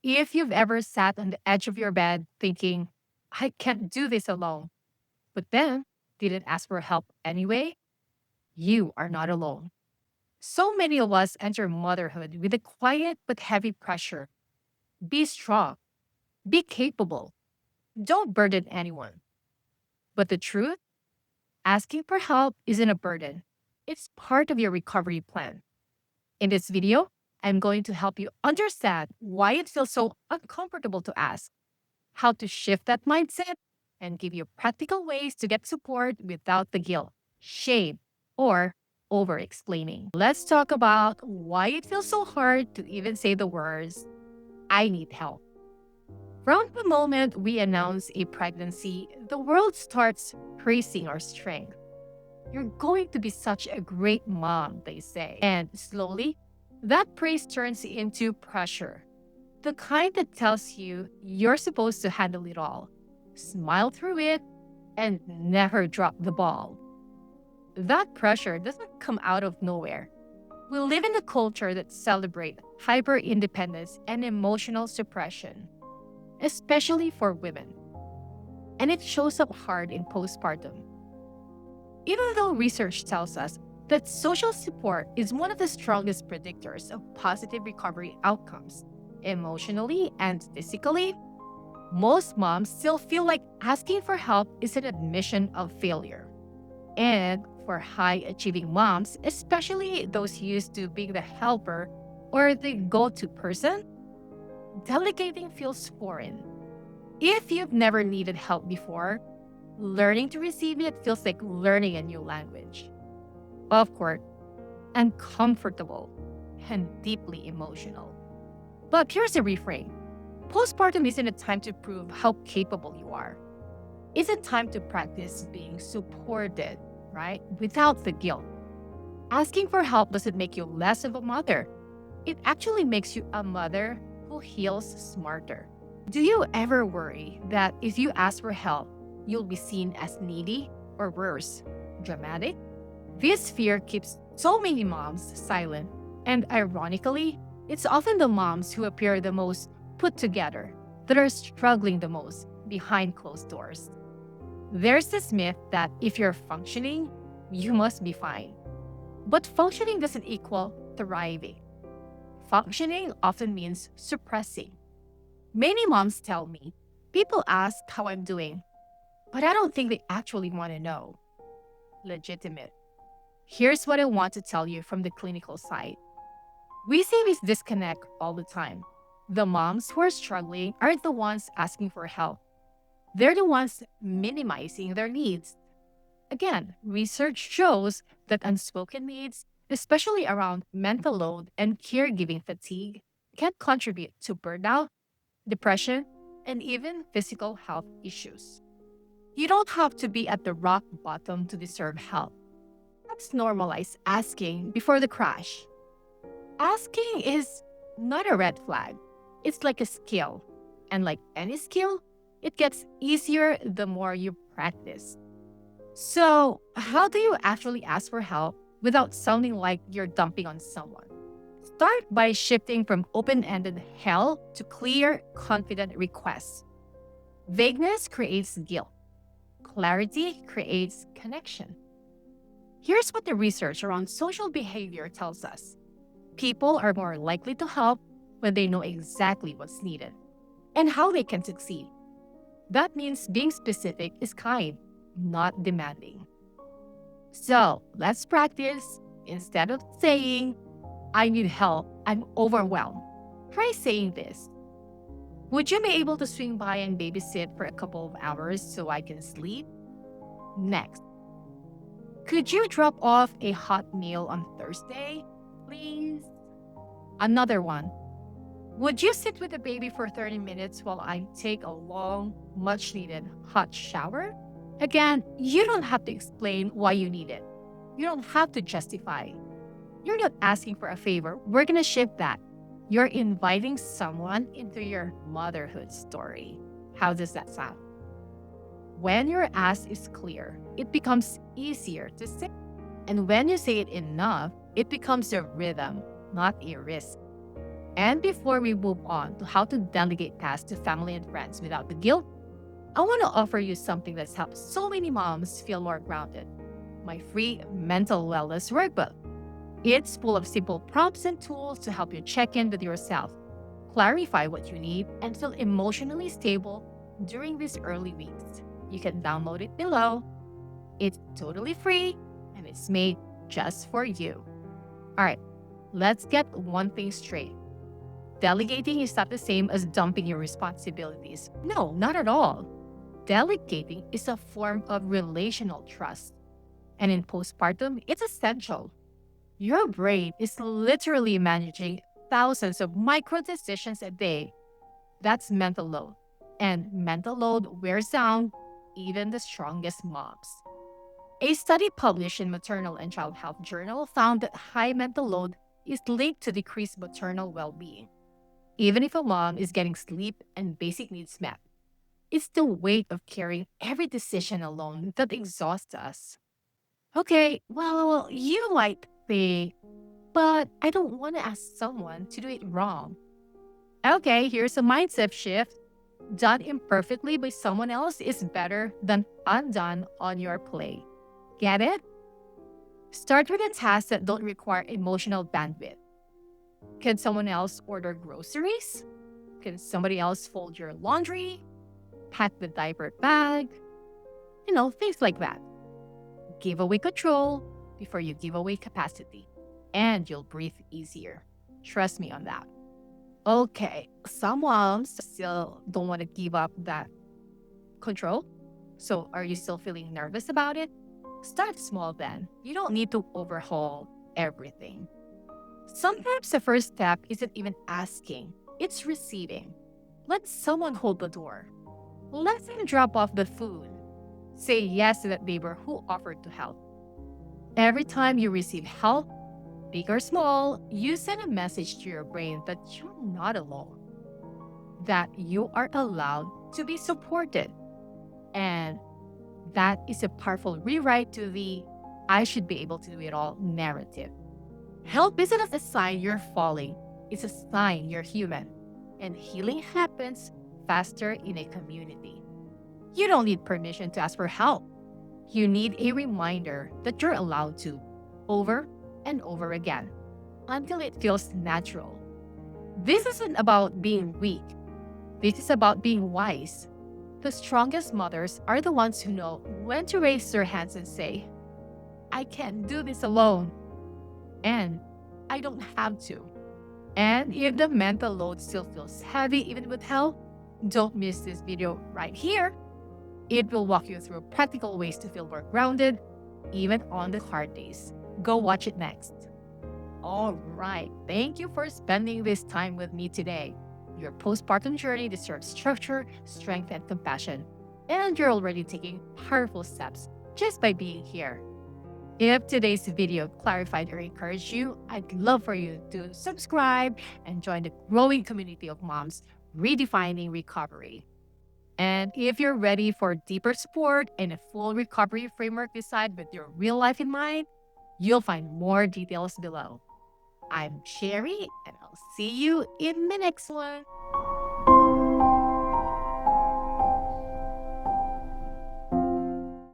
If you've ever sat on the edge of your bed thinking, I can't do this alone, but then didn't ask for help anyway, you are not alone. So many of us enter motherhood with a quiet but heavy pressure. Be strong, be capable, don't burden anyone. But the truth, asking for help isn't a burden, it's part of your recovery plan. In this video, I'm going to help you understand why it feels so uncomfortable to ask, how to shift that mindset, and give you practical ways to get support without the guilt, shame, or over explaining. Let's talk about why it feels so hard to even say the words, I need help. From the moment we announce a pregnancy, the world starts praising our strength. You're going to be such a great mom, they say. And slowly, that praise turns into pressure. The kind that tells you you're supposed to handle it all, smile through it, and never drop the ball. That pressure doesn't come out of nowhere. We live in a culture that celebrates hyper independence and emotional suppression, especially for women. And it shows up hard in postpartum. Even though research tells us that social support is one of the strongest predictors of positive recovery outcomes, emotionally and physically, most moms still feel like asking for help is an admission of failure. And for high achieving moms, especially those used to being the helper or the go to person, delegating feels foreign. If you've never needed help before, learning to receive it feels like learning a new language. Of course, uncomfortable and deeply emotional. But here's a reframe. Postpartum isn't a time to prove how capable you are. It's a time to practice being supported, right? Without the guilt. Asking for help doesn't make you less of a mother. It actually makes you a mother who heals smarter. Do you ever worry that if you ask for help, you'll be seen as needy or worse, dramatic? This fear keeps so many moms silent. And ironically, it's often the moms who appear the most put together that are struggling the most behind closed doors. There's this myth that if you're functioning, you must be fine. But functioning doesn't equal thriving. Functioning often means suppressing. Many moms tell me, people ask how I'm doing, but I don't think they actually want to know. Legitimate. Here's what I want to tell you from the clinical side. We see this disconnect all the time. The moms who are struggling aren't the ones asking for help. They're the ones minimizing their needs. Again, research shows that unspoken needs, especially around mental load and caregiving fatigue, can contribute to burnout, depression, and even physical health issues. You don't have to be at the rock bottom to deserve help. Let's normalize asking before the crash. Asking is not a red flag. It's like a skill. And like any skill, it gets easier the more you practice. So, how do you actually ask for help without sounding like you're dumping on someone? Start by shifting from open ended hell to clear, confident requests. Vagueness creates guilt, clarity creates connection. Here's what the research around social behavior tells us: people are more likely to help when they know exactly what's needed and how they can succeed. That means being specific is kind, not demanding. So let's practice. Instead of saying, I need help, I'm overwhelmed, try saying this: would you be able to swing by and babysit for a couple of hours so I can sleep? Next, could you drop off a hot meal on Thursday, please? Another one. Would you sit with the baby for 30 minutes while I take a long, much needed hot shower? Again, you don't have to explain why you need it. You don't have to justify. You're not asking for a favor. We're going to shift that. You're inviting someone into your motherhood story. How does that sound? When your ask is clear, it becomes easier to say. And when you say it enough, it becomes a rhythm, not a risk. And before we move on to how to delegate tasks to family and friends without the guilt, I want to offer you something that's helped so many moms feel more grounded: my free mental wellness workbook. It's full of simple prompts and tools to help you check in with yourself, clarify what you need, and feel emotionally stable during these early weeks. You can download it below. It's totally free and it's made just for you. All right, let's get one thing straight. Delegating is not the same as dumping your responsibilities. No, not at all. Delegating is a form of relational trust. And in postpartum, it's essential. Your brain is literally managing thousands of micro decisions a day. That's mental load. And mental load wears down even the strongest moms. A study published in Maternal and Child Health Journal found that high mental load is linked to decreased maternal well being. Even if a mom is getting sleep and basic needs met, it's the weight of carrying every decision alone that exhausts us. Okay, well, you might think, but I don't want to ask someone to do it wrong. Okay, here's a mindset shift. Done imperfectly by someone else is better than undone on your plate. Get it? Start with the tasks that don't require emotional bandwidth. Can someone else order groceries? Can somebody else fold your laundry? Pack the diaper bag? Things like that. Give away control before you give away capacity, and you'll breathe easier. Trust me on that. Okay, some moms still don't want to give up that control. So, are you still feeling nervous about it? Start small then. You don't need to overhaul everything. Sometimes the first step isn't even asking, it's receiving. Let someone hold the door. Let them drop off the food. Say yes to that neighbor who offered to help. Every time you receive help, big or small, you send a message to your brain that you're not alone, that you are allowed to be supported. And that is a powerful rewrite to the "I should be able to do it all" narrative. Help isn't a sign you're falling, it's a sign you're human. And healing happens faster in a community. You don't need permission to ask for help. You need a reminder that you're allowed to, over and over again, until it feels natural. This isn't about being weak. This is about being wise. The strongest mothers are the ones who know when to raise their hands and say, "I can't do this alone." And "I don't have to." And if the mental load still feels heavy even with help, don't miss this video right here. It will walk you through practical ways to feel more grounded, even on the hard days. Go watch it next. All right, thank you for spending this time with me today. Your postpartum journey deserves structure, strength, and compassion. And you're already taking powerful steps just by being here. If today's video clarified or encouraged you, I'd love for you to subscribe and join the growing community of moms redefining recovery. And if you're ready for deeper support and a full recovery framework designed with your real life in mind, you'll find more details below. I'm Sherry, and I'll see you in the next one.